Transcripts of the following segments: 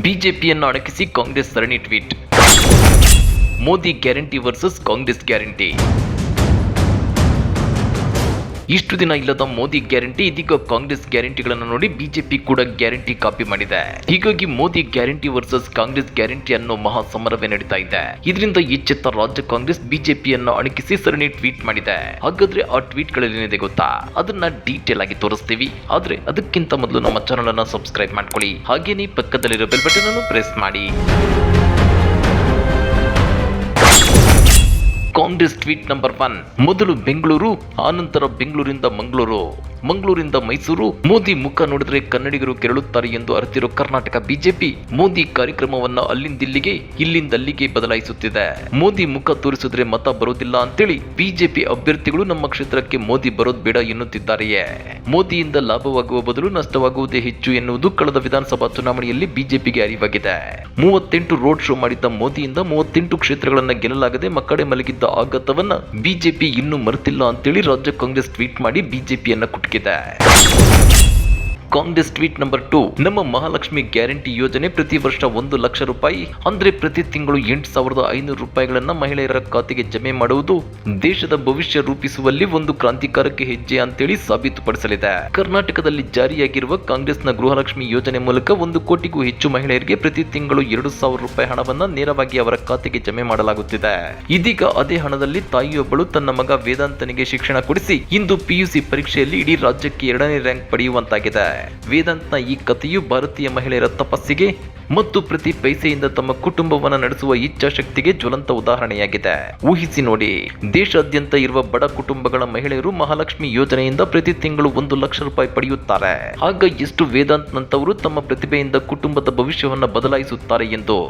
ಬಿಜೆಪಿಯನ್ನು ಅಣಕಿಸಿ ಕಾಂಗ್ರೆಸ್ ಸರಣಿ tweet. Modi guarantee versus Congress guarantee. ಇಷ್ಟು ದಿನ ಇಲ್ಲದ ಮೋದಿ ಗ್ಯಾರಂಟಿ ಇದೀಗ ಕಾಂಗ್ರೆಸ್ ಗ್ಯಾರಂಟಿಗಳನ್ನು ನೋಡಿ ಬಿಜೆಪಿ ಕೂಡ ಗ್ಯಾರಂಟಿ ಕಾಪಿ ಮಾಡಿದೆ. ಹೀಗಾಗಿ Modi guarantee versus Congress guarantee ಅನ್ನೋ ಮಹಾ ಸಮರವೇ ನಡೀತಾ ಇದೆ. ಇದರಿಂದ ಎಚ್ಚೆತ್ತ ರಾಜ್ಯ ಕಾಂಗ್ರೆಸ್ ಬಿಜೆಪಿಯನ್ನು ಅಣಕಿಸಿ ಸರಣಿ ಟ್ವೀಟ್ ಮಾಡಿದೆ. ಹಾಗಾದ್ರೆ ಆ ಟ್ವೀಟ್ ಗಳಲ್ಲಿ ಏನಿದೆ ಗೊತ್ತಾ? ಅದನ್ನ ಡೀಟೇಲ್ ಆಗಿ ತೋರಿಸ್ತೀವಿ. ಆದ್ರೆ ಅದಕ್ಕಿಂತ ಮೊದಲು ನಮ್ಮ ಚಾನಲ್ ಅನ್ನ ಸಬ್ಸ್ಕ್ರೈಬ್ ಮಾಡ್ಕೊಳ್ಳಿ. ಹಾಗೇನೇ ಪಕ್ಕದಲ್ಲಿರೋ ಬೆಲ್ ಬಟನ್ ಅನ್ನು ಪ್ರೆಸ್ ಮಾಡಿ. Congress tweet number 1. ಮೊದಲು ಬೆಂಗಳೂರು, ಆನಂತರ ಬೆಂಗಳೂರಿಂದ ಮಂಗಳೂರು, ಮಂಗಳೂರಿಂದ ಮೈಸೂರು. ಮೋದಿ ಮುಖ ನೋಡಿದ್ರೆ ಕನ್ನಡಿಗರು ಕೆರಳುತ್ತಾರೆ ಎಂದು ಅರಿತಿರೋ ಕರ್ನಾಟಕ ಬಿಜೆಪಿ ಮೋದಿ ಕಾರ್ಯಕ್ರಮವನ್ನ ಅಲ್ಲಿಂದಿಲ್ಲಿಗೆ ಇಲ್ಲಿಂದಲ್ಲಿಗೆ ಬದಲಾಯಿಸುತ್ತಿದೆ. ಮೋದಿ ಮುಖ ತೋರಿಸಿದ್ರೆ ಮತ ಬರೋದಿಲ್ಲ ಅಂತೇಳಿ ಬಿಜೆಪಿ ಅಭ್ಯರ್ಥಿಗಳು ನಮ್ಮ ಕ್ಷೇತ್ರಕ್ಕೆ ಮೋದಿ ಬರೋದ್ ಬೇಡ ಎನ್ನುತ್ತಿದ್ದಾರೆಯೇ. ಮೋದಿಯಿಂದ ಲಾಭವಾಗುವ ಬದಲು ನಷ್ಟವಾಗುವುದೇ ಹೆಚ್ಚು ಎನ್ನುವುದು ಕಳೆದ ವಿಧಾನಸಭಾ ಚುನಾವಣೆಯಲ್ಲಿ ಬಿಜೆಪಿಗೆ ಅರಿವಾಗಿದೆ. 38 ರೋಡ್ ಶೋ ಮಾಡಿದ್ದ ಮೋದಿಯಿಂದ 38 ಕ್ಷೇತ್ರಗಳನ್ನ ಗೆಲ್ಲಲಾಗದೆ ಮಕ್ಕಡೆ ಮಲಗಿದ್ದ ಆಘಾತವನ್ನ ಬಿಜೆಪಿ ಇನ್ನೂ ಮರೆತಿಲ್ಲ ಅಂತೇಳಿ ರಾಜ್ಯ ಕಾಂಗ್ರೆಸ್ ಟ್ವೀಟ್ ಮಾಡಿ ಬಿಜೆಪಿಯನ್ನ ಕುಟುಕಿದೆ. Congress tweet number 2. ನಮ್ಮ ಮಹಾಲಕ್ಷ್ಮಿ ಗ್ಯಾರಂಟಿ ಯೋಜನೆ ಪ್ರತಿ ವರ್ಷ 1 ಲಕ್ಷ ರೂಪಾಯಿ ಅಂದ್ರೆ ಪ್ರತಿ ತಿಂಗಳು 8,500 ರೂಪಾಯಿಗಳನ್ನ ಮಹಿಳೆಯರ ಖಾತೆಗೆ ಜಮೆ ಮಾಡುವುದು ದೇಶದ ಭವಿಷ್ಯ ರೂಪಿಸುವಲ್ಲಿ ಒಂದು ಕ್ರಾಂತಿಕಾರಕ ಹೆಜ್ಜೆ ಅಂತೇಳಿ ಸಾಬೀತುಪಡಿಸಲಿದೆ. ಕರ್ನಾಟಕದಲ್ಲಿ ಜಾರಿಯಾಗಿರುವ ಕಾಂಗ್ರೆಸ್ನ ಗೃಹಲಕ್ಷ್ಮಿ ಯೋಜನೆ ಮೂಲಕ 1 ಕೋಟಿಗೂ ಹೆಚ್ಚು ಮಹಿಳೆಯರಿಗೆ ಪ್ರತಿ ತಿಂಗಳು 2,000 ರೂಪಾಯಿ ಹಣವನ್ನ ನೇರವಾಗಿ ಅವರ ಖಾತೆಗೆ ಜಮೆ ಮಾಡಲಾಗುತ್ತಿದೆ. ಇದೀಗ ಅದೇ ಹಣದಲ್ಲಿ ತಾಯಿಯೊಬ್ಬಳು ತನ್ನ ಮಗ ವೇದಾಂತನಿಗೆ ಶಿಕ್ಷಣ ಕೊಡಿಸಿ ಇಂದು ಪಿಯುಸಿ ಪರೀಕ್ಷೆಯಲ್ಲಿ ಇಡೀ ರಾಜ್ಯಕ್ಕೆ 2ನೇ ರ್ಯಾಂಕ್ ಪಡೆಯುವಂತಾಗಿದೆ. ವೇದಾಂತ್ನ ಈ ಕಥೆಯು ಭಾರತೀಯ ಮಹಿಳೆಯರ ತಪಸ್ಸಿಗೆ ಮತ್ತು ಪ್ರತಿ ಪೈಸೆಯಿಂದ ತಮ್ಮ ಕುಟುಂಬವನ್ನು ನಡೆಸುವ ಇಚ್ಛಾಶಕ್ತಿಗೆ ಜ್ವಲಂತ ಉದಾಹರಣೆಯಾಗಿದೆ. ಊಹಿಸಿ ನೋಡಿ, ದೇಶಾದ್ಯಂತ ಇರುವ ಬಡ ಕುಟುಂಬಗಳ ಮಹಿಳೆಯರು ಮಹಾಲಕ್ಷ್ಮಿ ಯೋಜನೆಯಿಂದ ಪ್ರತಿ ತಿಂಗಳು 1 ಲಕ್ಷ ರೂಪಾಯಿ ಪಡೆಯುತ್ತಾರೆ. ಆಗ ಎಷ್ಟು ವೇದಾಂತ್ ನಂತವರು ತಮ್ಮ ಪ್ರತಿಭೆಯಿಂದ ಕುಟುಂಬದ ಭವಿಷ್ಯವನ್ನು ಬದಲಾಯಿಸುತ್ತಾರೆ ಎಂದು.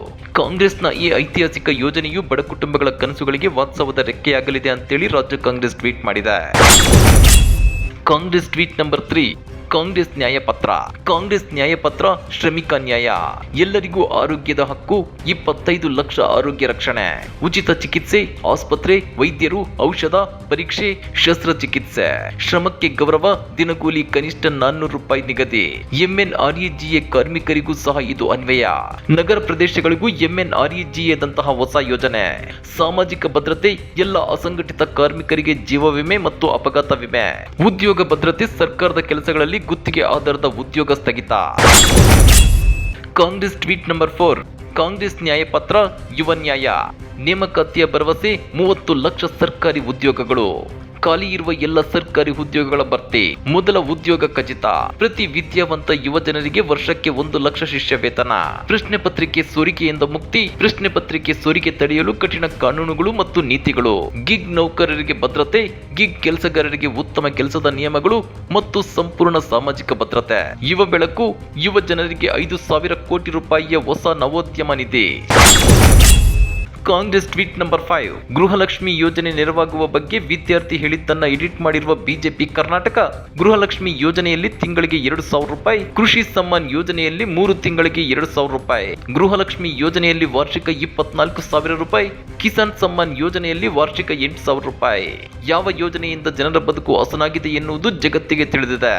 ಕಾಂಗ್ರೆಸ್ನ ಈ ಐತಿಹಾಸಿಕ ಯೋಜನೆಯು ಬಡ ಕುಟುಂಬಗಳ ಕನಸುಗಳಿಗೆ ವಾಸ್ತವದ ರೆಕ್ಕೆಯಾಗಲಿದೆ ಅಂತೇಳಿ ರಾಜ್ಯ ಕಾಂಗ್ರೆಸ್ ಟ್ವೀಟ್ ಮಾಡಿದೆ. Congress tweet number 3. ಕಾಂಗ್ರೆಸ್ ನ್ಯಾಯಪತ್ರ. ಕಾಂಗ್ರೆಸ್ ನ್ಯಾಯಪತ್ರ ಶ್ರಮಿಕ ನ್ಯಾಯ. ಎಲ್ಲರಿಗೂ ಆರೋಗ್ಯದ ಹಕ್ಕು, 25 ಲಕ್ಷ ಆರೋಗ್ಯ ರಕ್ಷಣೆ, ಉಚಿತ ಚಿಕಿತ್ಸೆ, ಆಸ್ಪತ್ರೆ, ವೈದ್ಯರು, ಔಷಧ, ಪರೀಕ್ಷೆ, ಶಸ್ತ್ರಚಿಕಿತ್ಸೆ, ಶ್ರಮಕ್ಕೆ ಗೌರವ, ದಿನಗೂಲಿ ಕನಿಷ್ಠ 400 ರೂಪಾಯಿ ನಿಗದಿ. MNREGA ಕಾರ್ಮಿಕರಿಗೂ ಸಹ ಇದು ಅನ್ವಯ. ನಗರ ಪ್ರದೇಶಗಳಿಗೂ MNREGA ದಂತಹ ಹೊಸ ಯೋಜನೆ. ಸಾಮಾಜಿಕ ಭದ್ರತೆ, ಎಲ್ಲ ಅಸಂಘಟಿತ ಕಾರ್ಮಿಕರಿಗೆ ಜೀವ ವಿಮೆ ಮತ್ತು ಅಪಘಾತ ವಿಮೆ. ಉದ್ಯೋಗ ಭದ್ರತೆ, ಸರ್ಕಾರದ ಕೆಲಸಗಳಲ್ಲಿ ಗುತ್ತಿಗೆ ಆಧಾರದ ಉದ್ಯೋಗ ಸ್ಥಗಿತ. Congress tweet number 4. ಕಾಂಗ್ರೆಸ್ ನ್ಯಾಯಪತ್ರ ಯುವ ನ್ಯಾಯ. ನೇಮಕಾತಿಯ ಭರವಸೆ 30 ಲಕ್ಷ ಸರ್ಕಾರಿ ಉದ್ಯೋಗಗಳು. ಖಾಲಿ ಇರುವ ಎಲ್ಲ ಸರ್ಕಾರಿ ಉದ್ಯೋಗಗಳ ಭರ್ತಿ. ಮೊದಲ ಉದ್ಯೋಗ ಖಚಿತ. ಪ್ರತಿ ವಿದ್ಯಾವಂತ ಯುವ ಜನರಿಗೆ ವರ್ಷಕ್ಕೆ 1 ಲಕ್ಷ ಶಿಷ್ಯ ವೇತನ. ಪ್ರಶ್ನೆ ಪತ್ರಿಕೆ ಸೋರಿಕೆಯಿಂದ ಮುಕ್ತಿ. ಪ್ರಶ್ನೆ ಪತ್ರಿಕೆ ಸೋರಿಕೆ ತಡೆಯಲು ಕಠಿಣ ಕಾನೂನುಗಳು ಮತ್ತು ನೀತಿಗಳು. ಗಿಗ್ ನೌಕರರಿಗೆ ಭದ್ರತೆ. ಗಿಗ್ ಕೆಲಸಗಾರರಿಗೆ ಉತ್ತಮ ಕೆಲಸದ ನಿಯಮಗಳು ಮತ್ತು ಸಂಪೂರ್ಣ ಸಾಮಾಜಿಕ ಭದ್ರತೆ. ಯುವ ಬೆಳಕು. ಯುವ ಜನರಿಗೆ 5,000 ಕೋಟಿ ರೂಪಾಯಿಯ ಹೊಸ ನವೋದ್ಯಮ ನಿಧಿ. Congress tweet number 5. ಗೃಹಲಕ್ಷ್ಮಿ ಯೋಜನೆ ನೆರವಾಗುವ ಬಗ್ಗೆ ವಿದ್ಯಾರ್ಥಿ ಹೇಳಿದ್ದನ್ನ ಎಡಿಟ್ ಮಾಡಿರುವ ಬಿಜೆಪಿ ಕರ್ನಾಟಕ. ಗೃಹಲಕ್ಷ್ಮಿ ಯೋಜನೆಯಲ್ಲಿ ತಿಂಗಳಿಗೆ 2,000 ರೂಪಾಯಿ. ಕೃಷಿ ಸಮ್ಮಾನ್ ಯೋಜನೆಯಲ್ಲಿ 3 ತಿಂಗಳಿಗೆ 2,000 ರೂಪಾಯಿ. ಗೃಹಲಕ್ಷ್ಮಿ ಯೋಜನೆಯಲ್ಲಿ ವಾರ್ಷಿಕ 24,000 ರೂಪಾಯಿ. ಕಿಸಾನ್ ಸಮ್ಮಾನ್ ಯೋಜನೆಯಲ್ಲಿ ವಾರ್ಷಿಕ 8,000 ರೂಪಾಯಿ. ಯಾವ ಯೋಜನೆಯಿಂದ ಜನರ ಬದುಕು ಹಸನಾಗಿದೆ ಎನ್ನುವುದು ಜಗತ್ತಿಗೆ ತಿಳಿದಿದೆ.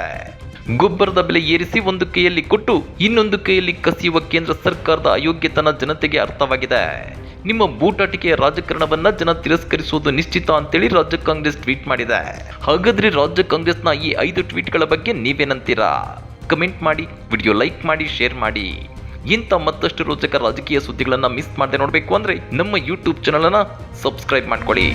ಗೊಬ್ಬರದ ಬೆಲೆ ಏರಿಸಿ ಒಂದು ಕೈಯಲ್ಲಿ ಕೊಟ್ಟು ಇನ್ನೊಂದು ಕೈಯಲ್ಲಿ ಕಸಿಯುವ ಕೇಂದ್ರ ಸರ್ಕಾರದ ಅಯೋಗ್ಯತನ ಜನತೆಗೆ ಅರ್ಥವಾಗಿದೆ. ನಿಮ್ಮ ಬೂಟಾಟಿಕೆಯ ರಾಜಕಾರಣವನ್ನ ಜನ ತಿರಸ್ಕರಿಸುವುದು ನಿಶ್ಚಿತ ಅಂತೇಳಿ ರಾಜ್ಯ ಕಾಂಗ್ರೆಸ್ ಟ್ವೀಟ್ ಮಾಡಿದೆ. ಹಾಗಾದ್ರೆ ರಾಜ್ಯ ಕಾಂಗ್ರೆಸ್ನ ಈ 5 ಟ್ವೀಟ್ಗಳ ಬಗ್ಗೆ ನೀವೇನಂತೀರಾ? ಕಮೆಂಟ್ ಮಾಡಿ, ವಿಡಿಯೋ ಲೈಕ್ ಮಾಡಿ, ಶೇರ್ ಮಾಡಿ. ಇಂಥ ಮತ್ತಷ್ಟು ರೋಚಕ ರಾಜಕೀಯ ಸುದ್ದಿಗಳನ್ನ ಮಿಸ್ ಮಾಡದೆ ನೋಡಬೇಕು ಅಂದ್ರೆ ನಮ್ಮ ಯೂಟ್ಯೂಬ್ ಚಾನಲ್ ಅನ್ನ ಸಬ್ಸ್ಕ್ರೈಬ್ ಮಾಡ್ಕೊಳ್ಳಿ.